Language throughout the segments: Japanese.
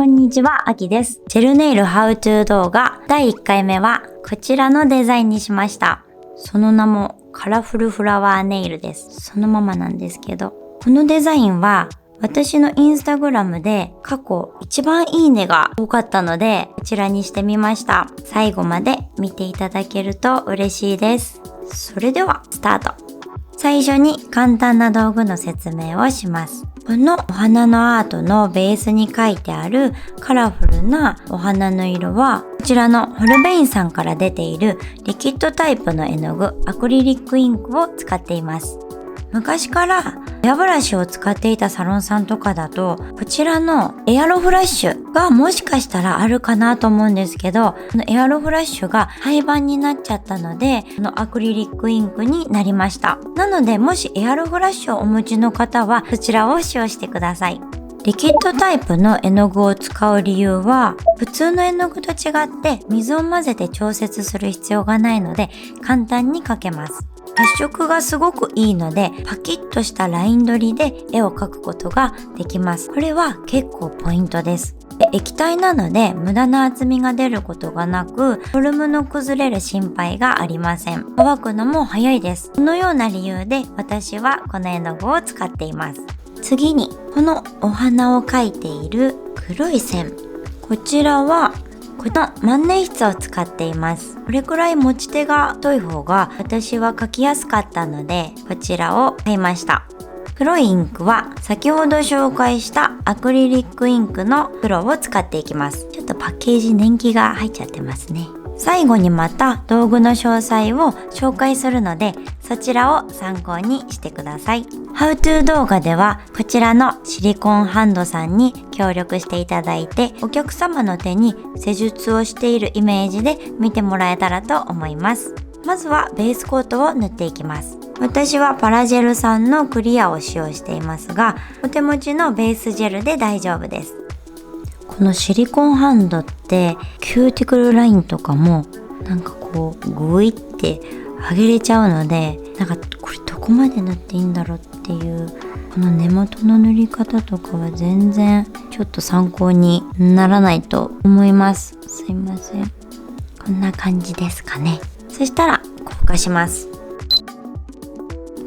こんにちは、あきです。ジェルネイルハウトゥー動画第1回目はこちらのデザインにしました。その名もカラフルフラワーネイルです。そのままなんですけど、このデザインは私のインスタグラムで過去一番いいねが多かったので、こちらにしてみました。最後まで見ていただけると嬉しいです。それではスタート。最初に簡単な道具の説明をします。このお花のアートのベースに書いてあるカラフルなお花の色は、こちらのホルベインさんから出ているリキッドタイプの絵の具アクリリックインクを使っています。昔からエアブラシを使っていたサロンさんとかだと、こちらのエアロフラッシュがもしかしたらあるかなと思うんですけど、このエアロフラッシュが廃盤になっちゃったので、このアクリリックインクになりました。なので、もしエアロフラッシュをお持ちの方は、そちらを使用してください。リキッドタイプの絵の具を使う理由は、普通の絵の具と違って水を混ぜて調節する必要がないので、簡単に描けます。発色がすごくいいので、パキッとしたライン取りで絵を描くことができます。これは結構ポイントです。液体なので無駄な厚みが出ることがなく、フォルムの崩れる心配がありません。乾くのも早いです。このような理由で私はこの絵の具を使っています。次に、このお花を描いている黒い線。こちらはこの万年筆を使っています。これくらい持ち手が太い方が私は描きやすかったので、こちらを買いました。黒いインクは先ほど紹介したアクリリックインクの黒を使っていきます。ちょっとパッケージ年季が入っちゃってますね。最後にまた道具の詳細を紹介するので、そちらを参考にしてください。How to 動画ではこちらのシリコンハンドさんに協力していただいて、お客様の手に施術をしているイメージで見てもらえたらと思います。まずはベースコートを塗っていきます。私はパラジェルさんのクリアを使用していますが、お手持ちのベースジェルで大丈夫です。このシリコンハンドってキューティクルラインとかもなんかこうグイって上げれちゃうので、なんかこれどこまで塗っていいんだろうっていう、この根元の塗り方とかは全然ちょっと参考にならないと思います。すいません。こんな感じですかね。そしたら硬化します。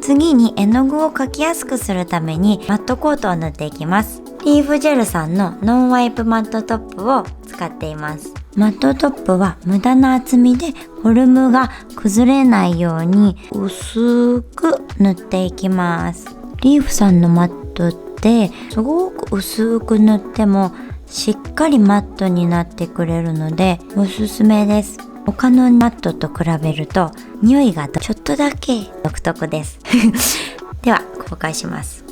次に絵の具を描きやすくするためにマットコートを塗っていきます。リーフジェルさんのノンワイプマットトップを使っています。マットトップは無駄な厚みでフォルムが崩れないように薄く塗っていきます。リーフさんのマットってすごく薄く塗ってもしっかりマットになってくれるのでおすすめです。他のマットと比べると匂いがちょっとだけ独特ですでは公開します。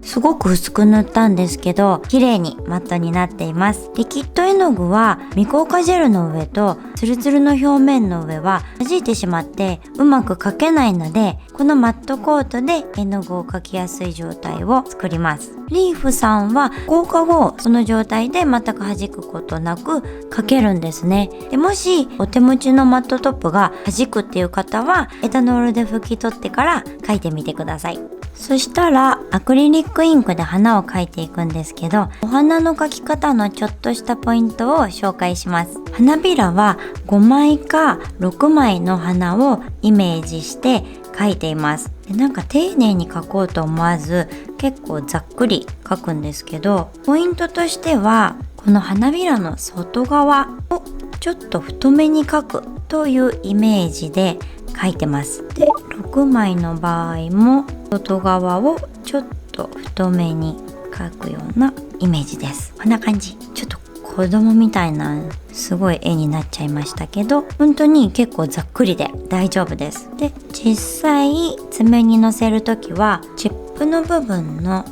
すごく薄く塗ったんですけど、綺麗にマットになっています。リキッド絵の具は未硬化ジェルの上とツルツルの表面の上は弾いてしまってうまく描けないので、このマットコートで絵の具を描きやすい状態を作ります。リーフさんは硬化後、その状態で全く弾くことなく描けるんですね。でもしお手持ちのマットトップが弾くっていう方は、エタノールで拭き取ってから描いてみてください。そしたらアクリリックインクで花を描いていくんですけど、お花の描き方のちょっとしたポイントを紹介します。花びらは5枚か6枚の花をイメージして描いています。でなんか丁寧に描こうと思わず結構ざっくり描くんですけど、ポイントとしてはこの花びらの外側をちょっと太めに描くというイメージで描いてます。で6枚の場合も外側をちょっと太めに描くようなイメージです。こんな感じ。ちょっと子供みたいなすごい絵になっちゃいましたけど、本当に結構ざっくりで大丈夫です。で実際爪にのせるときはチップの部分の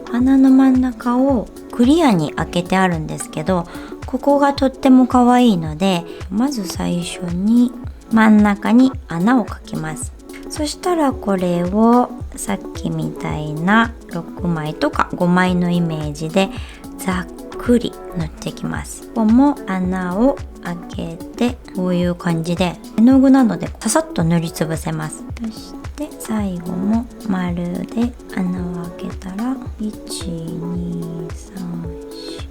花の真ん中をクリアに開けてあるんですけど、ここがとっても可愛いので、まず最初に真ん中に穴を描きます。そしたらこれをさっきみたいな6枚とか5枚のイメージでざっくり塗っていきます。ここも穴を開けてこういう感じで絵の具なのでささっと塗りつぶせます。そして最後も丸で穴を開けたら1、2、3、4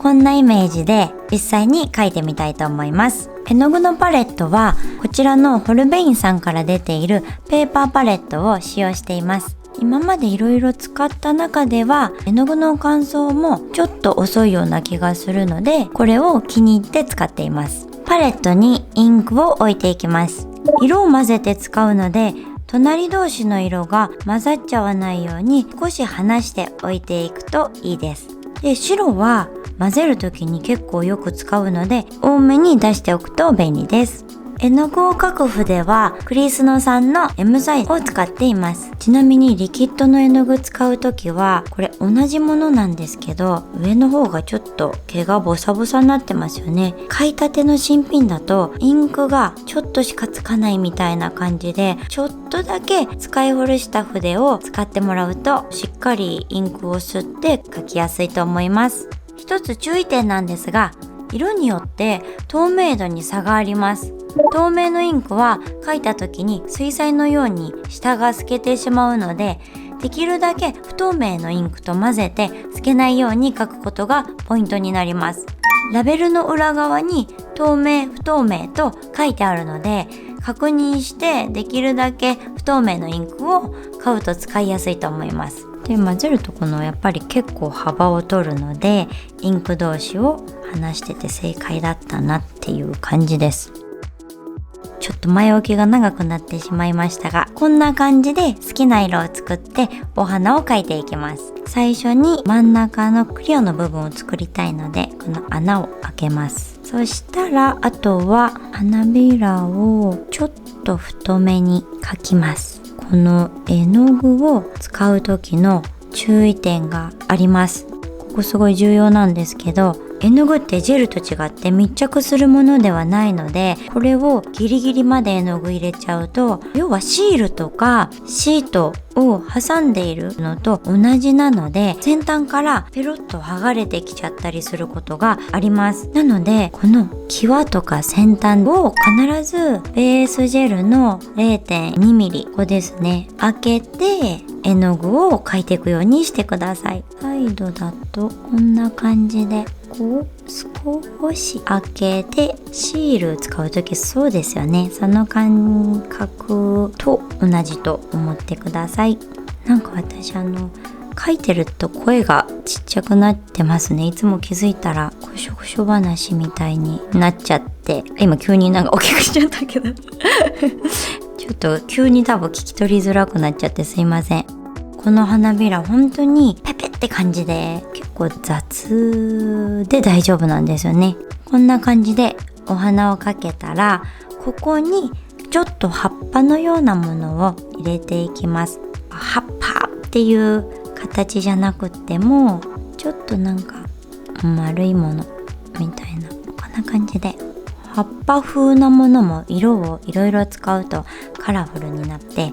こんなイメージで実際に描いてみたいと思います。絵の具のパレットはこちらのホルベインさんから出ているペーパーパレットを使用しています。今までいろいろ使った中では絵の具の乾燥もちょっと遅いような気がするので、これを気に入って使っています。パレットにインクを置いていきます。色を混ぜて使うので隣同士の色が混ざっちゃわないように少し離して置いていくといいです。で、白は混ぜる時に結構よく使うので多めに出しておくと便利です。絵の具を描く筆はクリスノさんの M サイズを使っています。ちなみにリキッドの絵の具使うときはこれ同じものなんですけど、上の方がちょっと毛がボサボサになってますよね。描いたての新品だとインクがちょっとしかつかないみたいな感じで、ちょっとだけ使い古した筆を使ってもらうとしっかりインクを吸って描きやすいと思います。一つ注意点なんですが、色によって透明度に差があります。透明のインクは描いた時に水彩のように下が透けてしまうので、できるだけ不透明のインクと混ぜて透けないように描くことがポイントになります。ラベルの裏側に透明不透明と書いてあるので、確認してできるだけ不透明のインクを買うと使いやすいと思います。で、混ぜるとこのやっぱり結構幅を取るので、インク同士を離してて正解だったなっていう感じです。ちょっと前置きが長くなってしまいましたが、こんな感じで好きな色を作ってお花を描いていきます。最初に真ん中のクリアの部分を作りたいので、この穴を開けます。そしたらあとは花びらをちょっと太めに描きます。この絵の具を使う時の注意点があります。ここすごい重要なんですけど、絵の具ってジェルと違って密着するものではないので、これをギリギリまで絵の具入れちゃうと、要はシールとかシートを挟んでいるのと同じなので、先端からペロッと剥がれてきちゃったりすることがあります。なのでこの際とか先端を必ずベースジェルの 0.2 ミリ、ここですね、開けて絵の具を描いていくようにしてください。サイドだとこんな感じでこう少し開けて、シール使うときそうですよね、その感覚と同じと思ってください。なんか私書いてると声がちっちゃくなってますね。いつも気づいたらこしょこしょ話みたいになっちゃって、今急になんか大きくしちゃったけどちょっと急に多分聞き取りづらくなっちゃってすいません。この花びら本当にペペって感じで結構雑で大丈夫なんですよね。こんな感じでお花をかけたら、ここにちょっと葉っぱのようなものを入れていきます。葉っぱっていう形じゃなくっても、ちょっとなんか丸いものみたいな、こんな感じで葉っぱ風なものも色をいろいろ使うとカラフルになって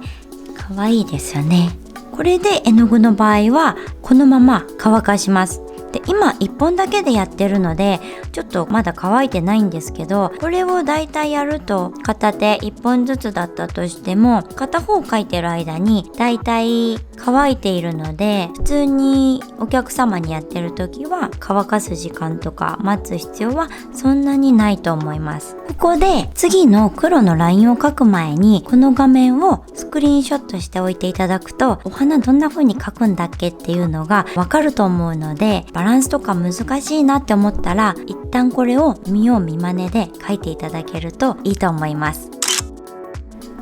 可愛いですよね。これで絵の具の場合はこのまま乾かします。で、今1本だけでやってるのでちょっとまだ乾いてないんですけど、これをだいたいやると片手1本ずつだったとしても、片方描いてる間にだいたい乾いているので、普通にお客様にやってる時は乾かす時間とか待つ必要はそんなにないと思います。ここで次の黒のラインを描く前に、この画面をスクリーンショットしておいていただくと、お花どんな風に描くんだっけっていうのがわかると思うので、バランスとか難しいなって思ったら一旦これを見よう見まねで描いていただけるといいと思います。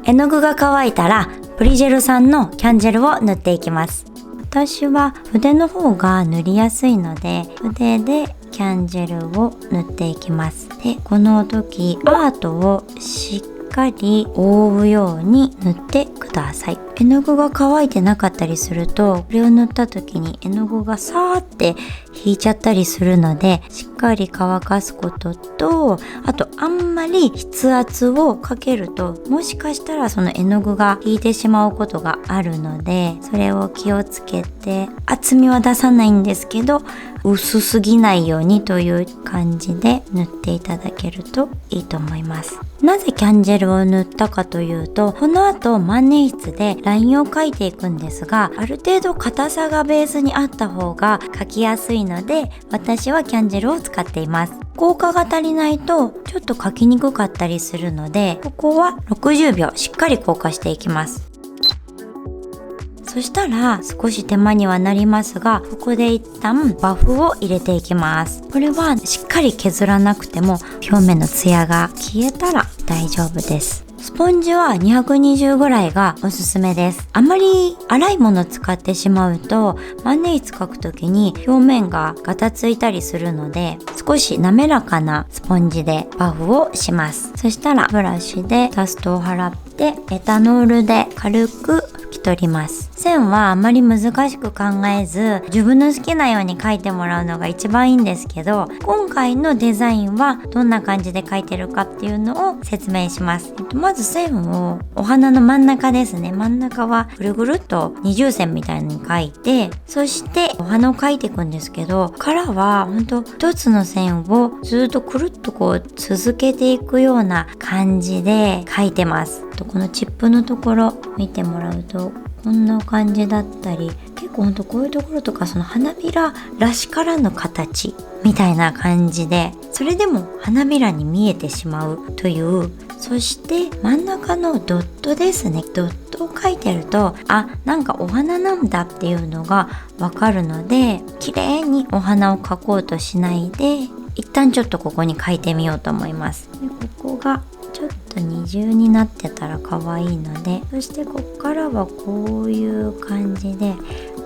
絵の具が乾いたらプリジェルさんのキャンジェルを塗っていきます。私は筆の方が塗りやすいので筆でキャンジェルを塗っていきます。で、この時アートをしっかり覆うように塗ってください。絵の具が乾いてなかったりすると、これを塗った時に絵の具がさーって引いちゃったりするので、しっかり乾かすことと、あとあんまり筆圧をかけるともしかしたらその絵の具が引いてしまうことがあるので、それを気をつけて、厚みは出さないんですけど薄すぎないようにという感じで塗っていただけるといいと思います。なぜキャンジェルを塗ったかというと、この後万年筆でラインを描いていくんですが、ある程度硬さがベースにあった方が描きやすいので、私はキャンジェルを使っています。効果が足りないとちょっと描きにくかったりするので、ここは60秒しっかり硬化していきます。そしたら少し手間にはなりますが、ここで一旦バフを入れていきます。これはしっかり削らなくても表面のツヤが消えたら大丈夫です。スポンジは220ぐらいがおすすめです。あまり粗いものを使ってしまうと万年筆描くときに表面がガタついたりするので、少し滑らかなスポンジでバフをします。そしたらブラシでダストを払ってエタノールで軽く拭き取ります。線はあまり難しく考えず、自分の好きなように描いてもらうのが一番いいんですけど、今回のデザインはどんな感じで描いてるかっていうのを説明します。まず線をお花の真ん中ですね。真ん中はぐるぐるっと二重線みたいに描いて、そしてお花を描いていくんですけど、からはほんと一つの線をずっとくるっとこう続けていくような感じで描いてます。このチップのところ見てもらうとこんな感じだったり、結構ほんとこういうところとか、その花びららしからぬ形みたいな感じで、それでも花びらに見えてしまうという。そして真ん中のドットですね。ドットを描いてると、なんかお花なんだっていうのがわかるので、綺麗にお花を描こうとしないで、一旦ちょっとここに描いてみようと思います。でここがちょっと二重になってたら可愛いので、そしてこっからはこういう感じで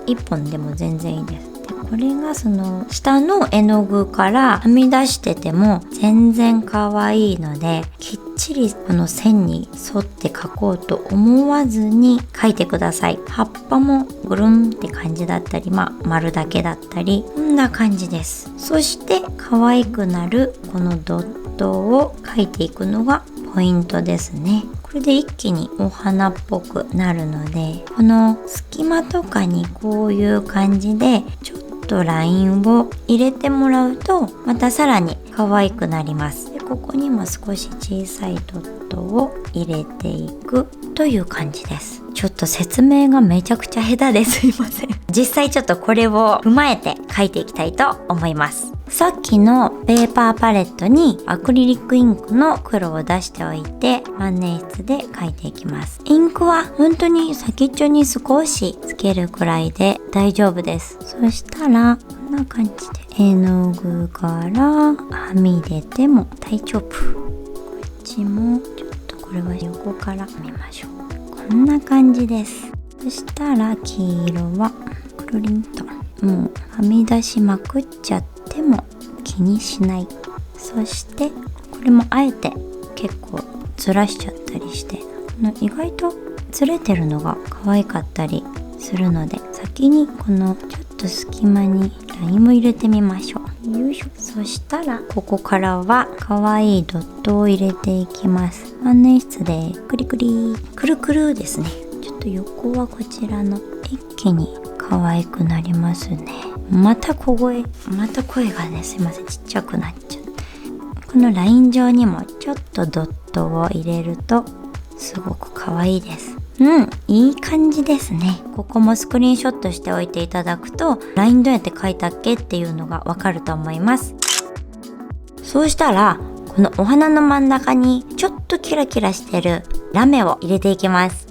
一本でも全然いいです。でこれがその下の絵の具からはみ出してても全然可愛いので、きっちりこの線に沿って描こうと思わずに描いてください。葉っぱもぐるんって感じだったり、丸だけだったり、こんな感じです。そして可愛くなるこのドットを描いていくのがポイントですね。これで一気にお花っぽくなるので、この隙間とかにこういう感じでちょっとラインを入れてもらうと、またさらに可愛くなります。でここにも少し小さいドットを入れていくという感じです。ちょっと説明がめちゃくちゃ下手ですいません。実際ちょっとこれを踏まえて描いていきたいと思います。さっきのペーパーパレットにアクリリックインクの黒を出しておいて、万年筆で描いていきます。インクは本当に先っちょに少しつけるくらいで大丈夫です。そしたらこんな感じで絵の具からはみ出ても大丈夫。こっちもちょっとこれは横から見ましょう。こんな感じです。そしたら黄色はくるりんと、もうはみ出しまくっちゃっても気にしない。そしてこれもあえて結構ずらしちゃったりして、意外とずれてるのが可愛かったりするので、先にこのちょっと隙間にラインを入れてみましょう。よいしょ。そしたらここからは可愛いドットを入れていきます。万年筆でクリクリくるくるですね。ちょっと横はこちらの一気に可愛くなりますね。また声がね、すいません、ちっちゃくなっちゃって、このライン上にもちょっとドットを入れるとすごく可愛いです。いい感じですね。ここもスクリーンショットしておいていただくと、ラインどうやって描いたっけっていうのがわかると思います。そうしたらこのお花の真ん中にちょっとキラキラしてるラメを入れていきます。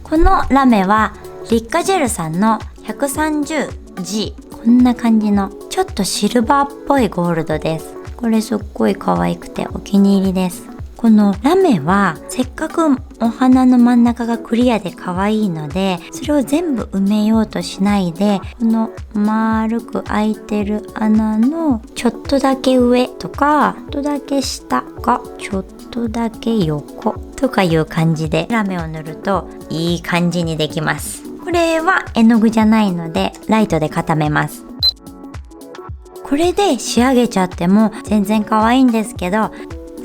このラメはリッカジェルさんの 130G、 こんな感じのちょっとシルバーっぽいゴールドです。これすっごい可愛くてお気に入りです。このラメはせっかくお花の真ん中がクリアで可愛いので、それを全部埋めようとしないで、この丸く開いてる穴のちょっとだけ上とか、ちょっとだけ下か、ちょっとだけ横とかいう感じでラメを塗るといい感じにできます。これは絵の具じゃないのでライトで固めます。これで仕上げちゃっても全然可愛いんですけど、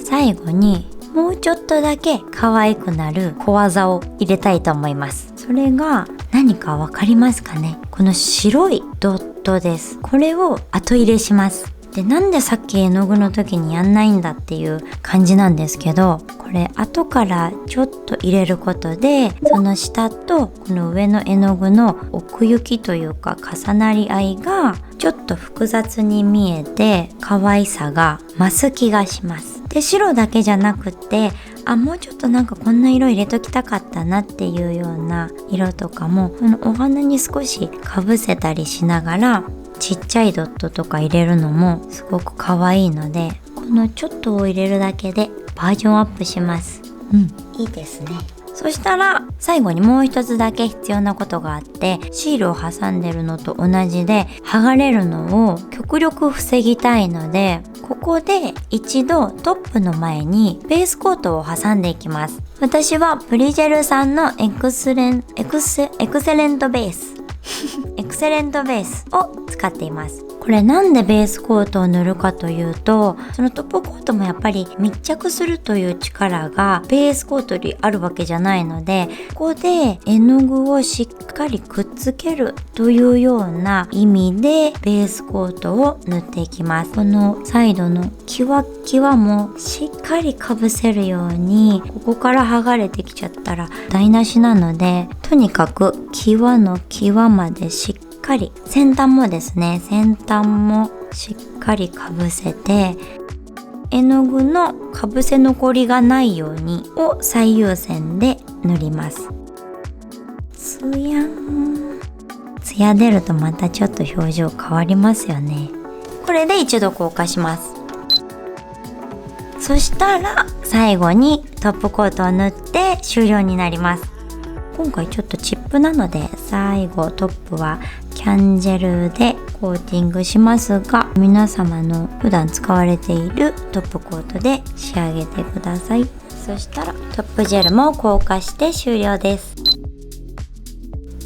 最後にもうちょっとだけ可愛くなる小技を入れたいと思います。それが何かわかりますかね？この白いドットです。これを後入れします。で、なんでさっき絵の具の時にやんないんだっていう感じなんですけど、これ後からちょっと入れることで、その下とこの上の絵の具の奥行きというか重なり合いがちょっと複雑に見えて、可愛さが増す気がします。で、白だけじゃなくて、もうちょっとなんかこんな色入れときたかったなっていうような色とかも、このお花に少しかぶせたりしながら、ちっちゃいドットとか入れるのもすごく可愛いので、このちょっとを入れるだけでバージョンアップします。いいですね。そしたら最後にもう一つだけ必要なことがあって、シールを挟んでるのと同じで剥がれるのを極力防ぎたいので、ここで一度トップの前にベースコートを挟んでいきます。私はプリジェルさんのエクセレントベースエクセレントベースを使っています。これなんでベースコートを塗るかというと、そのトップコートもやっぱり密着するという力がベースコートよりあるわけじゃないので、ここで絵の具をしっかりくっつけるというような意味でベースコートを塗っていきます。このサイドのキワキワもしっかりかぶせるように、ここから剥がれてきちゃったら台無しなので、とにかくキワのキワまでしっかり、先端もですね、先端もしっかりかぶせて、絵の具のかぶせ残りがないようにを最優先で塗ります。つやん。つや出るとまたちょっと表情変わりますよね。これで一度硬化します。そしたら最後にトップコートを塗って終了になります。今回ちょっとチップなので、最後トップはキャンジェルでコーティングしますが、皆様の普段使われているトップコートで仕上げてください。そしたらトップジェルも硬化して終了です。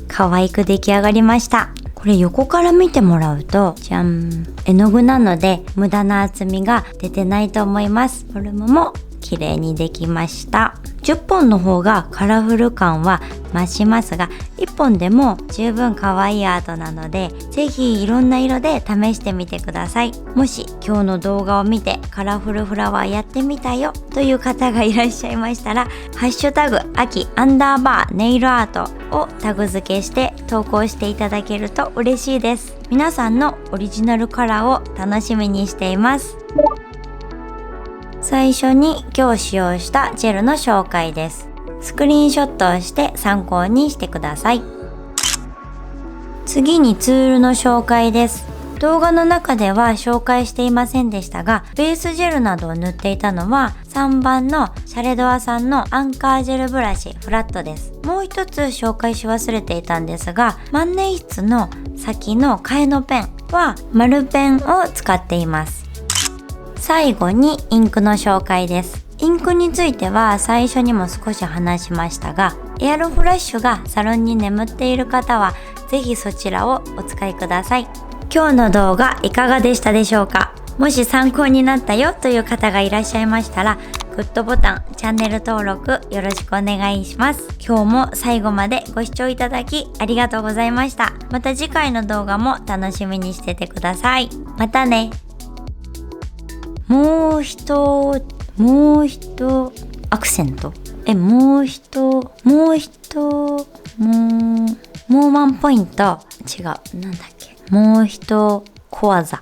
可愛く出来上がりました。これ横から見てもらうと、じゃん、絵の具なので無駄な厚みが出てないと思います。フォルムも綺麗にできました。10本の方がカラフル感は増しますが、1本でも十分可愛いアートなので、ぜひいろんな色で試してみてください。もし今日の動画を見てカラフルフラワーやってみたよという方がいらっしゃいましたら、ハッシュタグ秋_ネイルアートをタグ付けして投稿していただけると嬉しいです。皆さんのオリジナルカラーを楽しみにしています。最初に今日使用したジェルの紹介です。スクリーンショットをして参考にしてください。次にツールの紹介です。動画の中では紹介していませんでしたが、ベースジェルなどを塗っていたのは3番のシャレドアさんのアンカージェルブラシフラットです。もう一つ紹介し忘れていたんですが、万年筆の先の替えのペンは丸ペンを使っています。最後にインクの紹介です。インクについては最初にも少し話しましたが、エアロフラッシュがサロンに眠っている方はぜひそちらをお使いください。今日の動画いかがでしたでしょうか？もし参考になったよという方がいらっしゃいましたら、グッドボタン、チャンネル登録よろしくお願いします。今日も最後までご視聴いただきありがとうございました。また次回の動画も楽しみにしててください。またね。もう一アクセントもうワンポイント違う、なんだっけ、もう一小技、